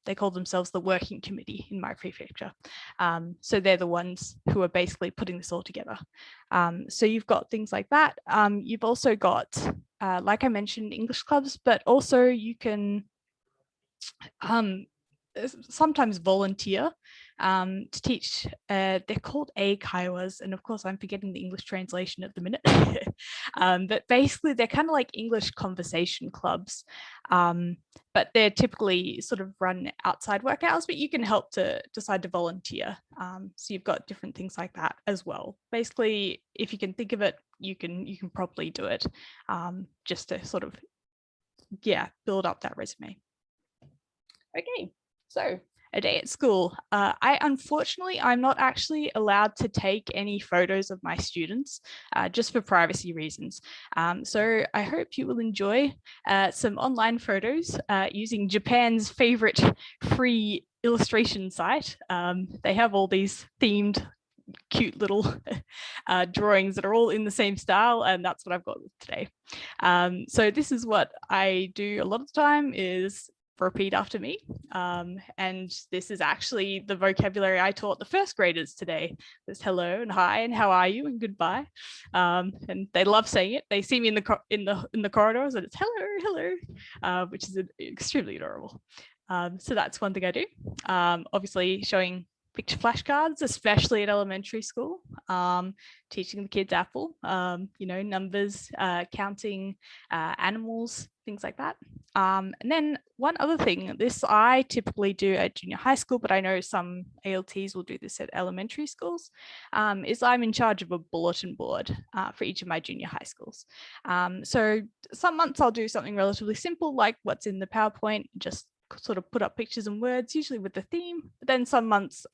they call themselves the working committee in my prefecture. So they're the ones who are basically putting this all together. So you've got things like that. You've also got, like I mentioned, English clubs, but also you can sometimes volunteer to teach. They're called A-Kaiwas, and of course I'm forgetting the English translation at the minute. But basically they're kind of like English conversation clubs, but they're typically sort of run outside work hours, but you can help to decide to volunteer. So you've got different things like that as well. Basically, if you can think of it, you can probably do it, just to sort of, build up that resume. Okay, so A day at school. Unfortunately, I'm not actually allowed to take any photos of my students, just for privacy reasons. So I hope you will enjoy some online photos using Japan's favorite free illustration site. They have all these themed cute little drawings that are all in the same style, and that's what I've got today. So this is what I do a lot of the time, is repeat after me. And this is actually the vocabulary I taught the first graders today. There's hello and hi and how are you and goodbye. And they love saying it. They see me in the corridors and it's hello, which is extremely adorable. So that's one thing I do. Obviously showing picture flashcards, especially at elementary school, teaching the kids apple, numbers, counting animals, things like that. And then one other thing, this I typically do at junior high school, but I know some ALTs will do this at elementary schools, is I'm in charge of a bulletin board for each of my junior high schools. So some months I'll do something relatively simple, like what's in the PowerPoint, just sort of put up pictures and words, usually with the theme. But then some months,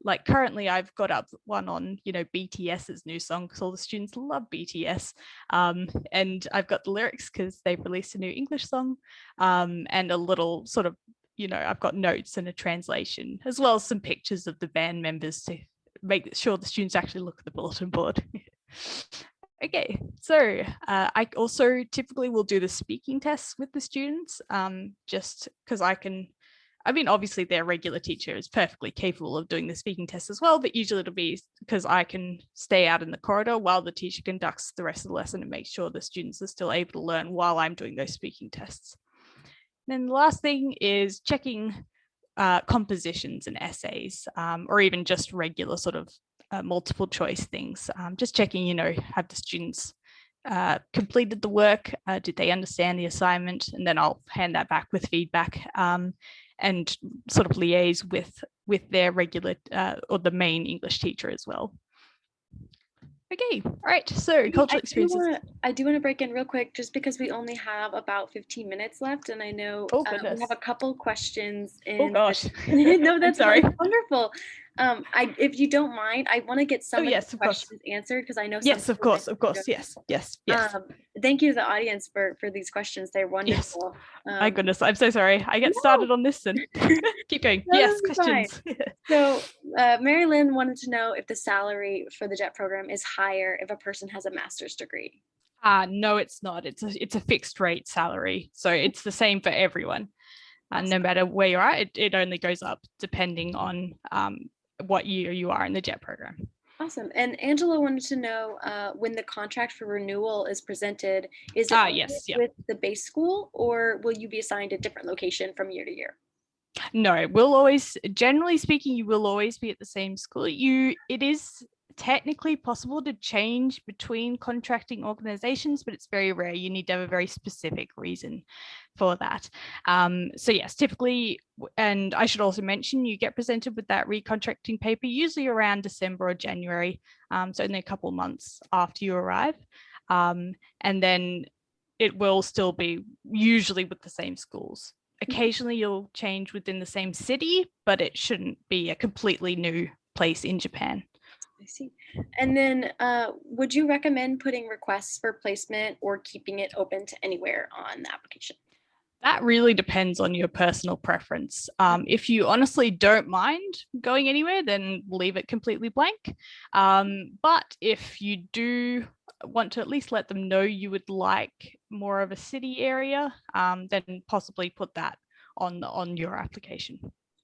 like currently I've got up one on, BTS's new song, because all the students love BTS. And I've got the lyrics because they've released a new English song, and a little sort of, I've got notes and a translation, as well as some pictures of the band members to make sure the students actually look at the bulletin board. Okay, so I also typically will do the speaking tests with the students, just because obviously their regular teacher is perfectly capable of doing the speaking test as well, but usually it'll be because I can stay out in the corridor while the teacher conducts the rest of the lesson and make sure the students are still able to learn while I'm doing those speaking tests. And then the last thing is checking compositions and essays, or even just regular sort of multiple choice things. Just checking, have the students completed the work? Did they understand the assignment? And then I'll hand that back with feedback, and sort of liaise with their regular or the main English teacher as well. Okay, all right, so cultural experiences. I do want to break in real quick, just because we only have about 15 minutes left, and I know we have a couple questions. Oh gosh. No, that's sorry. Wonderful. If you don't mind, I want to get some of the questions answered, because I know. Yes, of course. Yes. Thank you to the audience for these questions. They're wonderful. Yes. My goodness, I'm so sorry. I get started on this and keep going. Yes, questions. So Mary Lynn wanted to know if the salary for the JET program is higher if a person has a master's degree. No, it's not. It's a fixed rate salary, so it's the same for everyone. No matter where you are, it only goes up depending on what year you are in the JET program. Awesome. And Angela wanted to know when the contract for renewal is presented, is it with the base school, or will you be assigned a different location from year to year? No, generally speaking, you will always be at the same school. It is technically possible to change between contracting organizations, but it's very rare. You need to have a very specific reason for that. So yes, typically, and I should also mention, you get presented with that recontracting paper usually around December or January, so only a couple of months after you arrive. And then it will still be usually with the same schools. Occasionally you'll change within the same city, but it shouldn't be a completely new place in Japan. I see. And then would you recommend putting requests for placement or keeping it open to anywhere on the application? That really depends on your personal preference. If you honestly don't mind going anywhere, then leave it completely blank. But if you do want to at least let them know you would like more of a city area, then possibly put that on your application.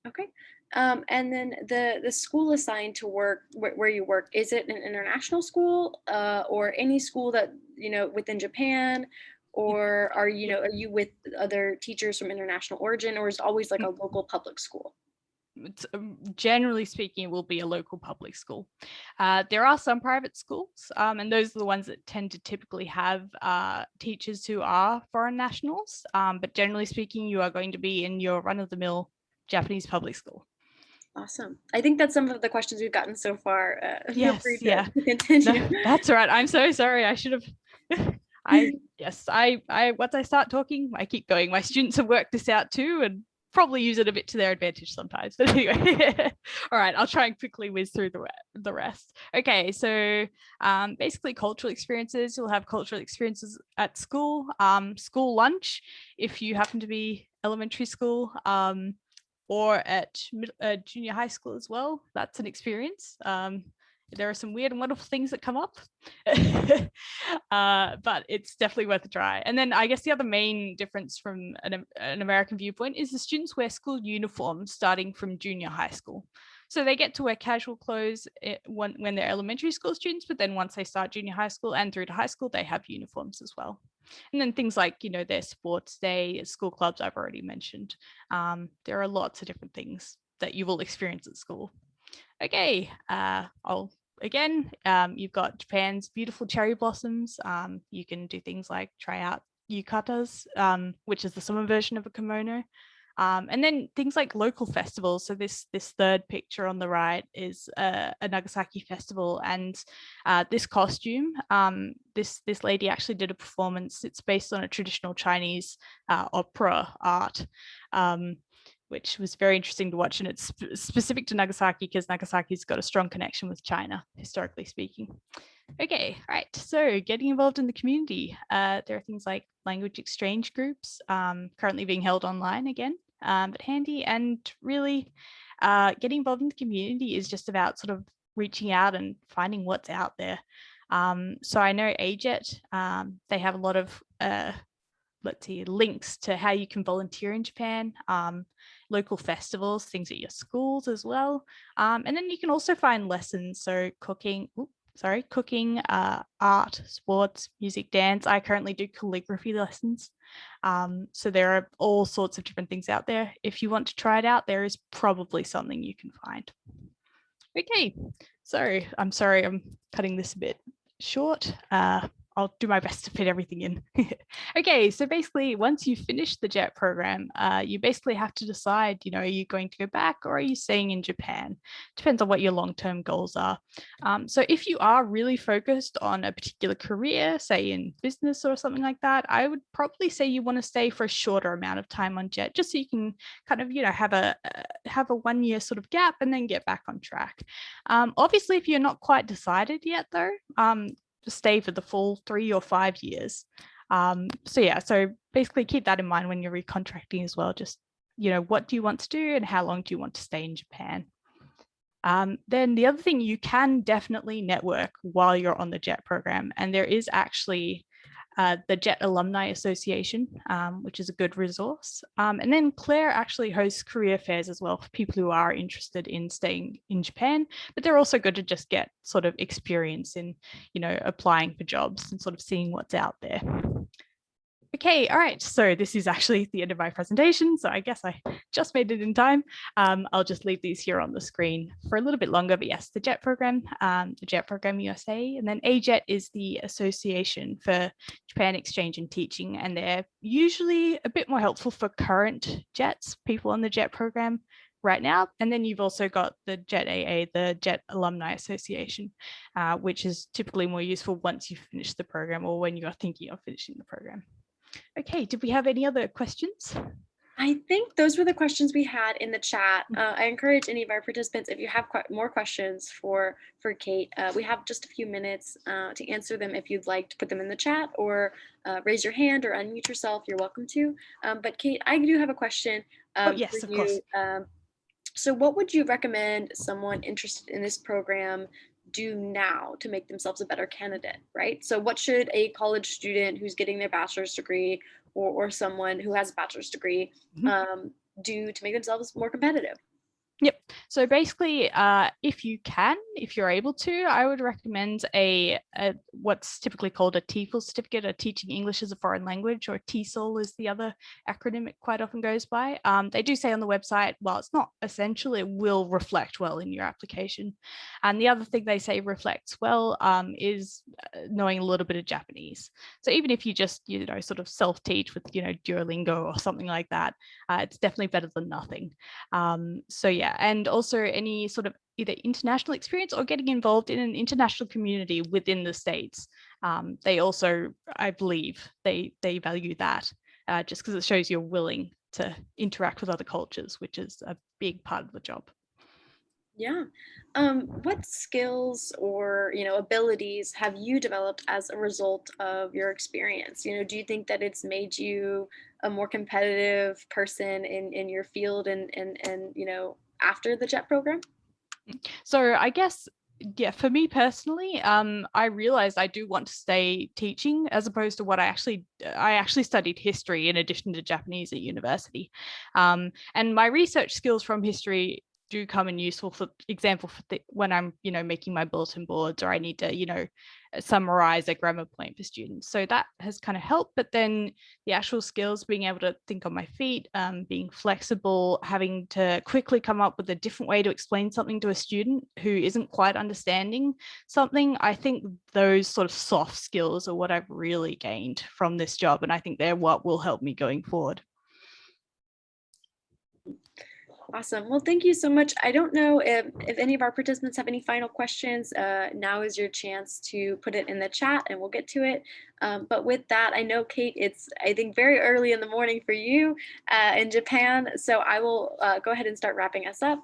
Okay. And then the school assigned to work where you work, is it an international school or any school that, within Japan, or are you with other teachers from international origin, or is it always like a local public school? Generally speaking, it will be a local public school. There are some private schools, and those are the ones that tend to typically have teachers who are foreign nationals. But generally speaking, you are going to be in your run-of-the-mill Japanese public school. Awesome. I think that's some of the questions we've gotten so far. Yes, feel free to continue. No, that's right. I'm so sorry. I should have. Once I start talking, I keep going. My students have worked this out too, and probably use it a bit to their advantage sometimes. But anyway, all right, I'll try and quickly whiz through the rest. Okay, so basically cultural experiences. You'll have cultural experiences at school, school lunch, if you happen to be elementary school, or at junior high school as well. That's an experience. There are some weird and wonderful things that come up, but it's definitely worth a try. And then I guess the other main difference from an American viewpoint is the students wear school uniforms starting from junior high school. So they get to wear casual clothes when they're elementary school students, but then once they start junior high school and through to high school, they have uniforms as well. And then things like, their sports day, school clubs, I've already mentioned. There are lots of different things that you will experience at school. Okay, you've got Japan's beautiful cherry blossoms. You can do things like try out yukatas, which is the summer version of a kimono. And then things like local festivals. So this third picture on the right is a Nagasaki festival, and this costume, this lady actually did a performance. It's based on a traditional Chinese opera art. Which was very interesting to watch, and it's specific to Nagasaki because Nagasaki's got a strong connection with China, historically speaking. Okay, right, so getting involved in the community. There are things like language exchange groups, currently being held online again, but handy, and really getting involved in the community is just about sort of reaching out and finding what's out there. So I know AJET, they have a lot of links to how you can volunteer in Japan, local festivals, things at your schools as well. And then you can also find lessons. So cooking, art, sports, music, dance. I currently do calligraphy lessons. So there are all sorts of different things out there. If you want to try it out, there is probably something you can find. Okay, so I'm sorry, I'm cutting this a bit short. I'll do my best to fit everything in. Okay, so basically, once you finish the JET program, you basically have to decide, are you going to go back or are you staying in Japan? Depends on what your long-term goals are. So if you are really focused on a particular career, say in business or something like that, I would probably say you want to stay for a shorter amount of time on JET, just so you can kind of, have a 1 year sort of gap and then get back on track. Obviously, if you're not quite decided yet, though, stay for the full 3 or 5 years. So basically keep that in mind when you're recontracting as well. Just, what do you want to do and how long do you want to stay in Japan? Then the other thing, you can definitely network while you're on the JET program. And there is actually the JET Alumni Association, which is a good resource. And then Claire actually hosts career fairs as well for people who are interested in staying in Japan, but they're also good to just get sort of experience in, applying for jobs and sort of seeing what's out there. Okay, all right, so this is actually the end of my presentation, so I guess I just made it in time. I'll just leave these here on the screen for a little bit longer, but yes, the JET program, USA, and then AJET is the Association for Japan Exchange and Teaching, and they're usually a bit more helpful for current JETs, people on the JET program right now. And then you've also got the JET AA, the JET Alumni Association, which is typically more useful once you finish the program or when you are thinking of finishing the program. Okay, did we have any other questions? I think those were the questions we had in the chat. I encourage any of our participants, if you have more questions for Kate, we have just a few minutes to answer them. If you'd like to put them in the chat or raise your hand or unmute yourself, you're welcome to. But Kate, I do have a question Yes, for of you. Course. So what would you recommend someone interested in this program do now to make themselves a better candidate, right? So what should a college student who's getting their bachelor's degree or someone who has a bachelor's degree do to make themselves more competitive? Yep. So basically, if you're able to, I would recommend a what's typically called a TEFL certificate, a Teaching English as a Foreign Language, or TESOL is the other acronym it quite often goes by. They do say on the website, while it's not essential, it will reflect well in your application. And the other thing they say reflects well is knowing a little bit of Japanese. So even if you just, sort of self-teach with, Duolingo or something like that, it's definitely better than nothing. So yeah, and also any sort of either international experience or getting involved in an international community within the States. They also, I believe, they value that just because it shows you're willing to interact with other cultures, which is a big part of the job. Yeah. What skills or, abilities have you developed as a result of your experience? Do you think that it's made you a more competitive person in your field and after the JET program? So I guess, yeah, for me personally, I realized I do want to stay teaching as opposed to what I actually studied history in addition to Japanese at university. And my research skills from history do come in useful, for example, when I'm, making my bulletin boards, or I need to, summarize a grammar point for students. So that has kind of helped. But then the actual skills, being able to think on my feet, being flexible, having to quickly come up with a different way to explain something to a student who isn't quite understanding something. I think those sort of soft skills are what I've really gained from this job. And I think they're what will help me going forward. Awesome. Well, thank you so much. I don't know if any of our participants have any final questions. Now is your chance to put it in the chat and we'll get to it. But with that, I know, Kate, it's, I think, very early in the morning for you in Japan. So I will go ahead and start wrapping us up.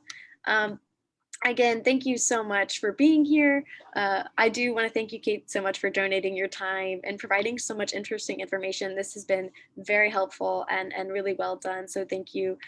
Again, thank you so much for being here. I do want to thank you, Kate, so much for donating your time and providing so much interesting information. This has been very helpful and really well done. So thank you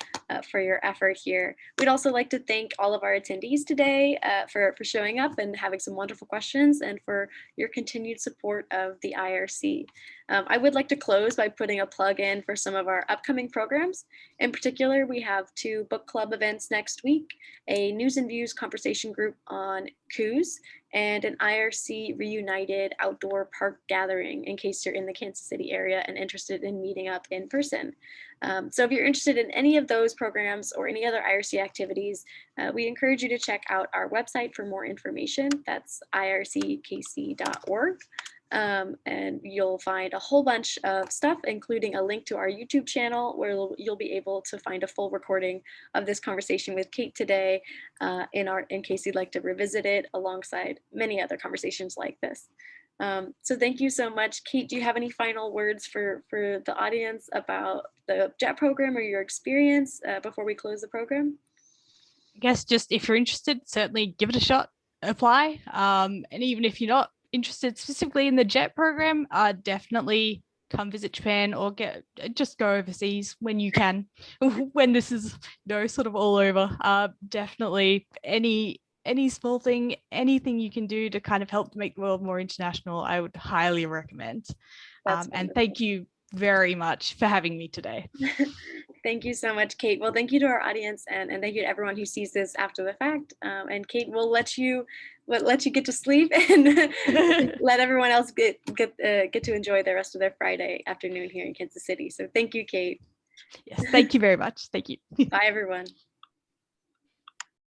for your effort here. We'd also like to thank all of our attendees today for showing up and having some wonderful questions, and for your continued support of the IRC. I would like to close by putting a plug in for some of our upcoming programs. In particular, we have 2 book club events next week, a News and Views conversation group on coups, and an IRC Reunited outdoor park gathering in case you're in the Kansas City area and interested in meeting up in person. So if you're interested in any of those programs or any other IRC activities, we encourage you to check out our website for more information. That's irckc.org. And you'll find a whole bunch of stuff, including a link to our YouTube channel, where you'll be able to find a full recording of this conversation with Kate today, in case you'd like to revisit it alongside many other conversations like this. So thank you so much. Kate, do you have any final words for the audience about the JET program or your experience before we close the program? I guess just if you're interested, certainly give it a shot, apply. And even if you're not interested specifically in the JET program, definitely come visit Japan, or just go overseas when you can, when this is sort of all over. Definitely any small thing, anything you can do to kind of help make the world more international, I would highly recommend. And thank you very much for having me today. Thank you so much, Kate. Well, thank you to our audience, and thank you to everyone who sees this after the fact. And Kate, we'll let you get to sleep and let everyone else get to enjoy the rest of their Friday afternoon here in Kansas City. So thank you, Kate. Yes, thank you very much. Thank you. Bye, everyone.